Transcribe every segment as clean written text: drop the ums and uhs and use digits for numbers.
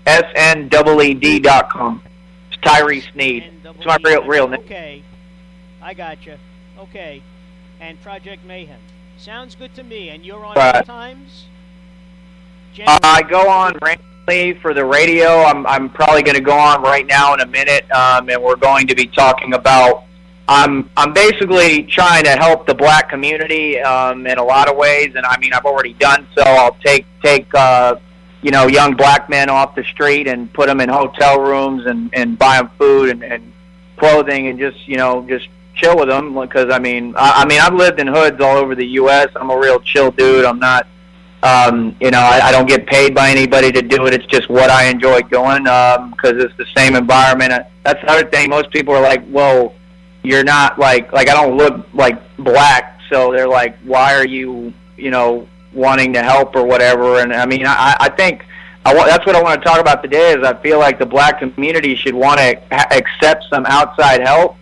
SNEED.com. It's Tyree Sneed. It's my real name. Okay, I gotcha. Okay, and Project Mayhem. Sounds good to me. And you're on all times? I go on randomly for the radio. I'm probably going to go on right now in a minute, and we're going to be talking about. I'm basically trying to help the black community in a lot of ways, and I mean I've already done so. I'll take young black men off the street and put them in hotel rooms and buy them food and clothing and just chill with them, because I mean I've lived in hoods all over the U.S. I'm a real chill dude. I'm not I don't get paid by anybody to do it. It's just what I enjoy doing because it's the same environment. That's the other thing. Most people are like, "Whoa, you're not like I don't look like black," so they're like, "Why are you wanting to help or whatever?" And I mean I think that's what I want to talk about today. Is I feel like the black community should want to accept some outside help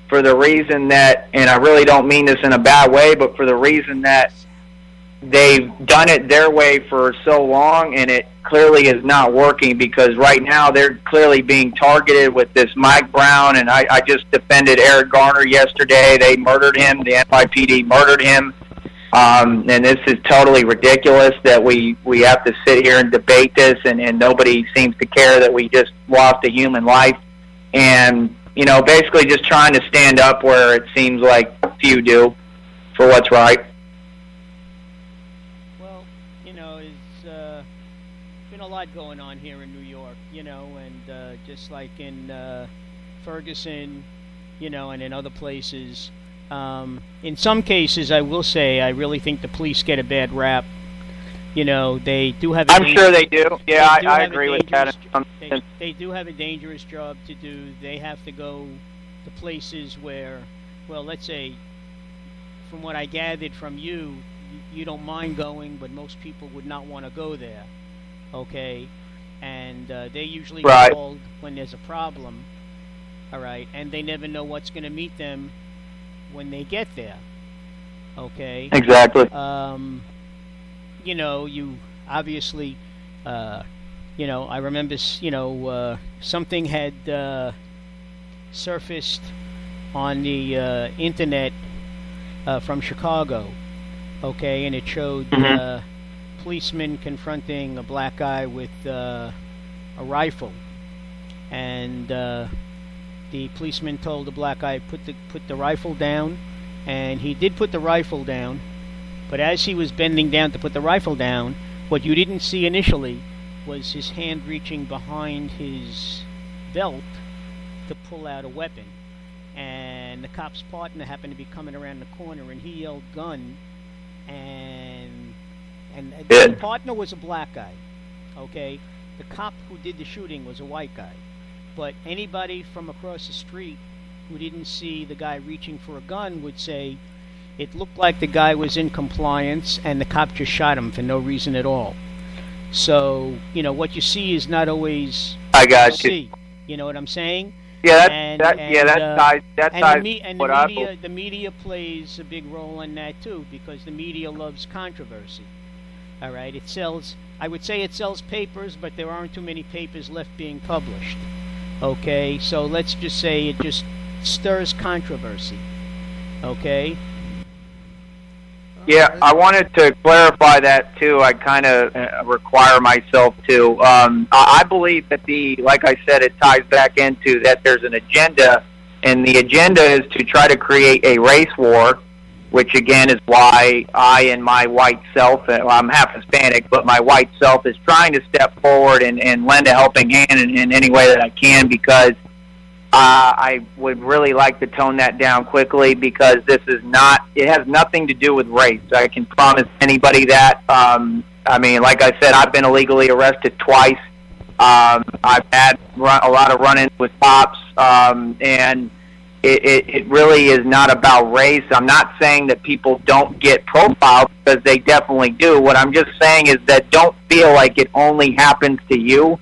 for the reason that, and I really don't mean this in a bad way, but for the reason that they've done it their way for so long, and it clearly is not working, because right now they're clearly being targeted with this Mike Brown, and I just defended Eric Garner yesterday. They murdered him. The NYPD murdered him. And this is totally ridiculous that we have to sit here and debate this, and nobody seems to care that we just lost a human life. And, basically just trying to stand up where it seems like few do for what's right. Well, there's been a lot going on here in New York, and just like in Ferguson, and in other places. In some cases, I will say, I really think the police get a bad rap. They do have. I'm sure they do. Yeah, I agree with that. They do have a dangerous job to do. They have to go to places where, well, let's say, from what I gathered from you don't mind going, but most people would not want to go there. Okay, and they usually called when there's a problem. All right, and they never know what's going to meet them when they get there. Okay. Exactly. You obviously, I remember, something had surfaced on the internet from Chicago. Okay, and it showed policemen confronting a black guy with a rifle, and the policeman told the black guy put the rifle down, and he did put the rifle down. But as he was bending down to put the rifle down, what you didn't see initially was his hand reaching behind his belt to pull out a weapon. And the cop's partner happened to be coming around the corner, and he yelled "gun!" And the partner was a black guy. Okay, the cop who did the shooting was a white guy. But anybody from across the street who didn't see the guy reaching for a gun would say it looked like the guy was in compliance and the cop just shot him for no reason at all. So, what you see is not always I got you. You know what I'm saying? Yeah, the media plays a big role in that too, because the media loves controversy. All right, I would say it sells papers, but there aren't too many papers left being published. Okay, so let's just say it just stirs controversy. Okay? Yeah, I wanted to clarify that too. I kind of require myself to. I believe that like I said, it ties back into that there's an agenda, and the agenda is to try to create a race war, which again is why I and my white self, I'm half Hispanic, but my white self is trying to step forward and lend a helping hand in any way that I can, because I would really like to tone that down quickly, because it has nothing to do with race. I can promise anybody that. Like I said, I've been illegally arrested twice. I've had a lot of run-ins with cops, and it really is not about race. I'm not saying that people don't get profiled, because they definitely do. What I'm just saying is that don't feel like it only happens to you.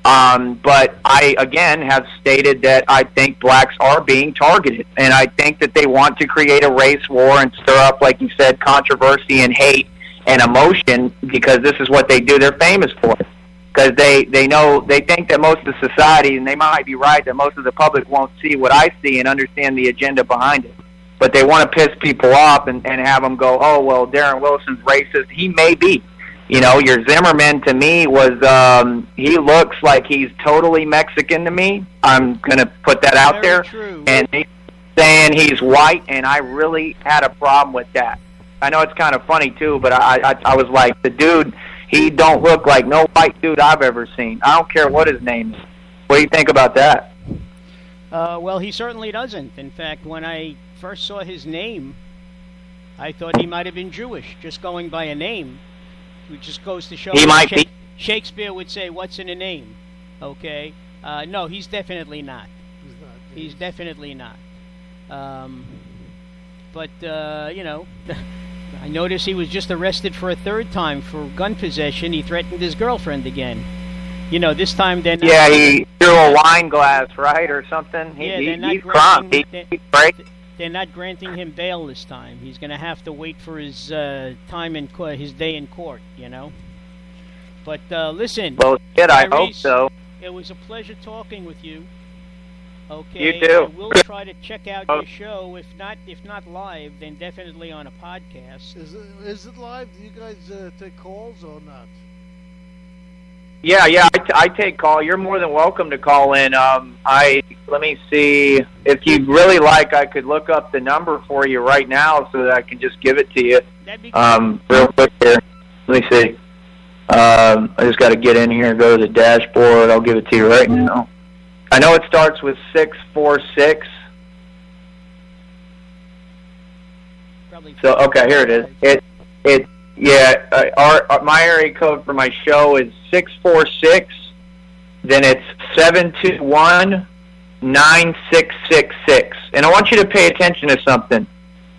But I, again, have stated that I think blacks are being targeted, and I think that they want to create a race war and stir up, like you said, controversy and hate and emotion, because this is what they do. They're famous for it. because they know, they think that most of society, and they might be right, that most of the public won't see what I see and understand the agenda behind it. But they want to piss people off and have them go, oh, well, Darren Wilson's racist. He may be. You know, your Zimmerman to me was, he looks like he's totally Mexican to me. I'm going to put that out Very there. True. And he's saying he's white, and I really had a problem with that. I know it's kind of funny, too, but I was like, the dude, he don't look like no white dude I've ever seen. I don't care what his name is. What do you think about that? Well, he certainly doesn't. In fact, when I first saw his name, I thought he might have been Jewish, just going by a name. It just goes to show he might be. Shakespeare would say, what's in a name? Okay? No, he's definitely not. He's definitely not. But, you know, I noticed he was just arrested for a third time for gun possession. He threatened his girlfriend again. You know, this time they're not... Yeah, he threw a wine glass, right, or something? He's crunk. They're not granting him bail this time. He's going to have to wait for his time in court, his day in court, you know. But listen, well, shit, I Tyrese, hope so. It was a pleasure talking with you. Okay, you too. We'll try to check out your show. If not live, then definitely on a podcast. Is it live? Do you guys take calls or not? Yeah, I take call. You're more than welcome to call in. Let me see. If you'd really like, I could look up the number for you right now so that I can just give it to you. That'd be cool. Real quick here. Let me see. I just got to get in here and go to the dashboard. I'll give it to you right now. I know it starts with 646. Probably. So okay, here it is. My area code for my show is 646. Then it's 721-9666. And I want you to pay attention to something.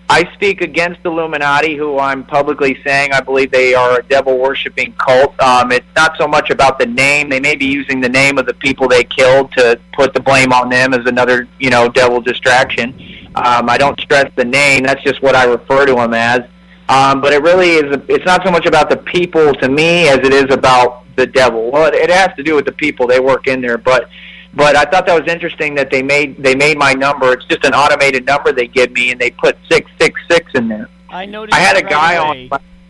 I speak against the Illuminati, who I'm publicly saying I believe they are a devil-worshipping cult. It's not so much about the name. They may be using the name of the people they killed to put the blame on them as another, devil distraction. I don't stress the name. That's just what I refer to them as. But it really is. It's not so much about the people to me as it is about the devil. Well, it has to do with the people. They work in there, but I thought that was interesting that they made my number. It's just an automated number they give me, and they put 666 in there. I noticed. I had a guy on.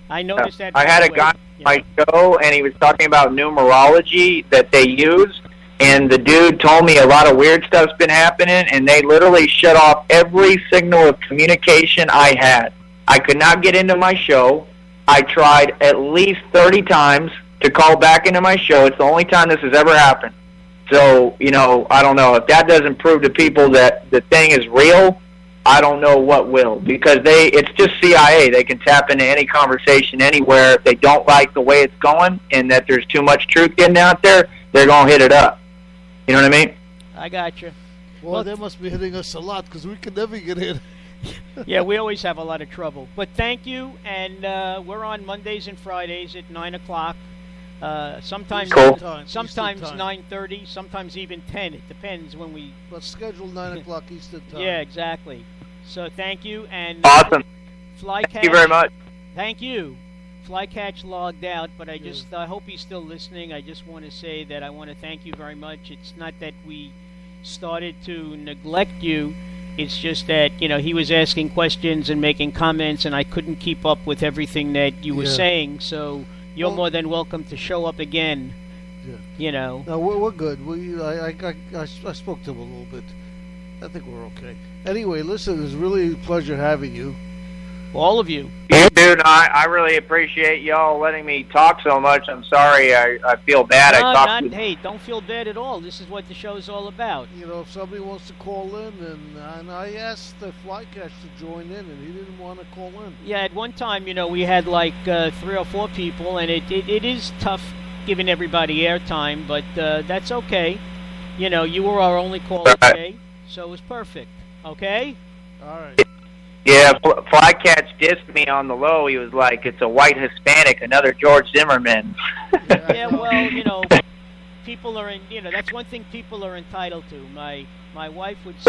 I noticed that. I had a guy on my show, and he was talking about numerology that they use. And the dude told me a lot of weird stuff's been happening, and they literally shut off every signal of communication I had. I could not get into my show. I tried at least 30 times to call back into my show. It's the only time this has ever happened. So, I don't know. If that doesn't prove to people that the thing is real, I don't know what will. Because it's just CIA. They can tap into any conversation anywhere. If they don't like the way it's going and that there's too much truth getting out there, they're going to hit it up. You know what I mean? I got you. Well, they must be hitting us a lot because we can never get hit. Yeah, we always have a lot of trouble. But thank you, and we're on Mondays and Fridays at 9 o'clock. Sometimes cool. Sometimes 9:30, sometimes even 10. It depends when we... But schedule 9 o'clock Eastern time. Yeah, exactly. So thank you, and... Awesome. Flycatch, thank you very much. Thank you. Flycatch logged out, but I hope he's still listening. I just want to say that I want to thank you very much. It's not that we started to neglect you. It's just that, he was asking questions and making comments, and I couldn't keep up with everything that you were saying. So you're more than welcome to show up again. Yeah. No, we're good. I spoke to him a little bit. I think we're okay. Anyway, listen, it was really a pleasure having you. All of you. Yeah, dude, I really appreciate y'all letting me talk so much. I'm sorry. I feel bad. Hey, don't feel bad at all. This is what the show's all about. If somebody wants to call in, and I asked the Flycatch to join in, and he didn't want to call in. Yeah, at one time, we had like 3 or 4 people, and it is tough giving everybody airtime, but that's okay. You were our only caller today, so it was perfect. Okay? All right. Yeah, Flycatch dissed me on the low. He was like, it's a white Hispanic, another George Zimmerman. Yeah, well, people are that's one thing people are entitled to. My wife would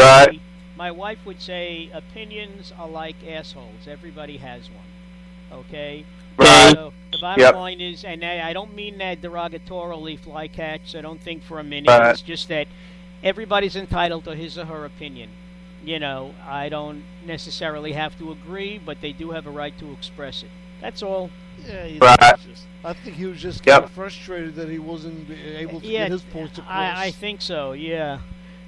say, opinions are like assholes. Everybody has one. Okay? Right. So the bottom line is, and I don't mean that derogatorily, flycatch. I don't think for a minute. It's just that everybody's entitled to his or her opinion. You know, I don't necessarily have to agree, but they do have a right to express it. That's all. Yeah, I think he was just kind of frustrated that he wasn't able to get his points across. I think so, yeah.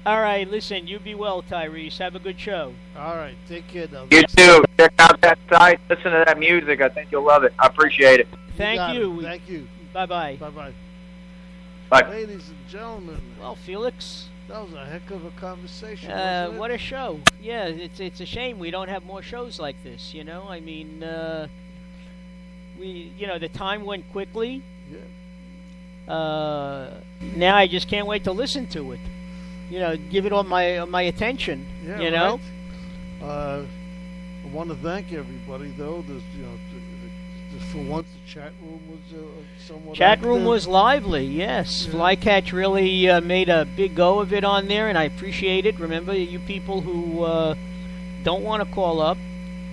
All right, listen, you be well, Tyrese. Have a good show. All right, take care now. You too. Check out that site. Listen to that music. I think you'll love it. I appreciate it. Thank you. Thank you. Bye-bye. Bye-bye. Bye. Ladies and gentlemen. Well, Felix. That was a heck of a conversation, what a show. Yeah, it's a shame we don't have more shows like this, you know? I mean, the time went quickly. Yeah. Now I just can't wait to listen to it. You know, give it all my attention. Yeah, you know. Right. I want to thank everybody, though. For once, the chat room was somewhat. Chat active. room was lively. Yes, Yeah. Flycatch really made a big go of it on there, and I appreciate it. Remember, you people who don't want to call up,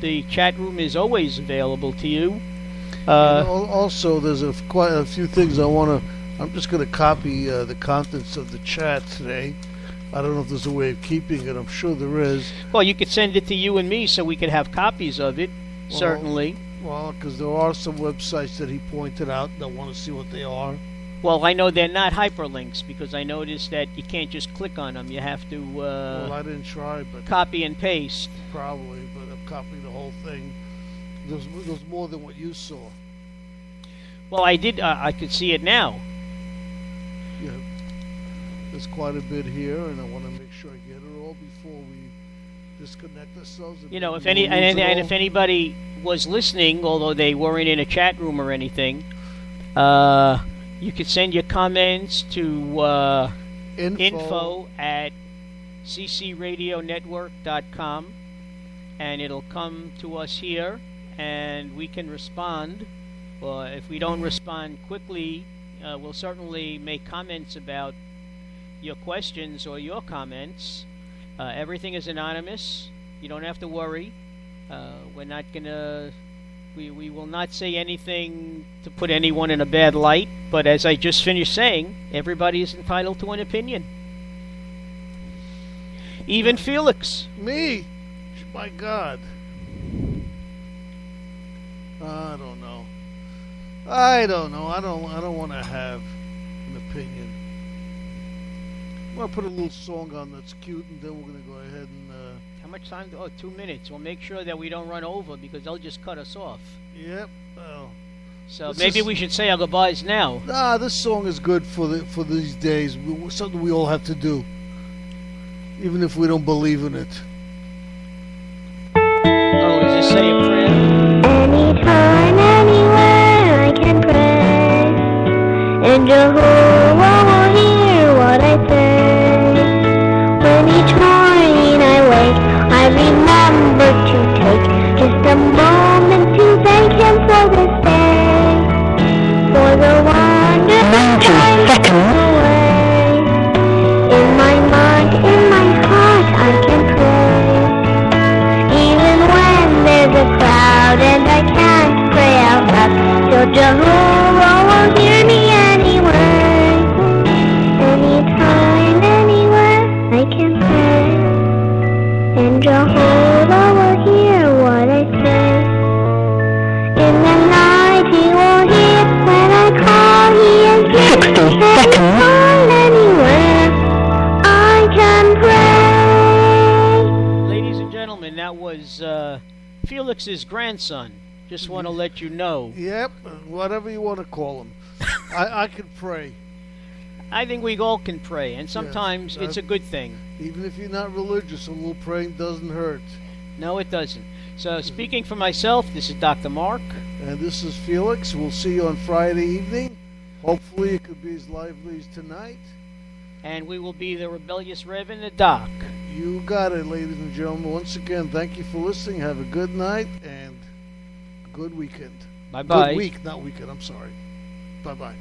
the chat room is always available to you. Also, there's quite a few things I want to. I'm just going to copy the contents of the chat today. I don't know if there's a way of keeping it. I'm sure there is. Well, you could send it to you and me so we could have copies of it. Certainly. Well, because there are some websites that he pointed out that want to see what they are. Well, I know they're not hyperlinks because I noticed that you can't just click on them. You have to. Well, I didn't try, but copy and paste. Probably, but I'm copying the whole thing. There's more than what you saw. Well, I did. I could see it now. Yeah, there's quite a bit here, and I want to make sure I get it all before we disconnect ourselves. You know, if anybody was listening, although they weren't in a chat room or anything, you could send your comments to info at ccradionetwork.com, and it'll come to us here, and we can respond. If we don't respond quickly, we'll certainly make comments about your questions or your comments. Everything is anonymous. You don't have to worry. We're not gonna. We will not say anything to put anyone in a bad light. But as I just finished saying, everybody is entitled to an opinion. Even Felix. Me? My God. I don't know. I don't want to have an opinion. I'm going to put a little song on that's cute, and then we're going to go ahead and... How much time? 2 minutes. We'll make sure that we don't run over because they'll just cut us off. Yep. Well, so maybe we should say our goodbyes now. Nah, this song is good for these days. Something we all have to do, even if we don't believe in it. Oh, does it say a prayer? Anytime, anywhere, I can pray, and Jehovah will hear what I say. When each morning I wake, I remember to take just a moment to thank Him for this day, for the wonderful 90 seconds away. In my mind, in my heart, I can pray, even when there's a crowd and I can't pray out loud. Till Jehovah will hear me anyway. Anytime, anywhere, I can pray, and Jehovah will hear what I say. In the night He will hear when I call. He is here. 60 seconds. Anytime, anywhere, I can pray. Ladies and gentlemen, that was Felix's grandson. Just want to let you know. Yep, whatever you want to call him. I can pray. I think we all can pray, and sometimes it's a good thing. Even if you're not religious, a little praying doesn't hurt. No, it doesn't. So, speaking for myself, this is Dr. Mark. And this is Felix. We'll see you on Friday evening. Hopefully it could be as lively as tonight. And we will be the Rebellious Rev in the Dock. You got it, ladies and gentlemen. Once again, thank you for listening. Have a good night and a good weekend. Bye-bye. Good week, not weekend. I'm sorry. Bye-bye.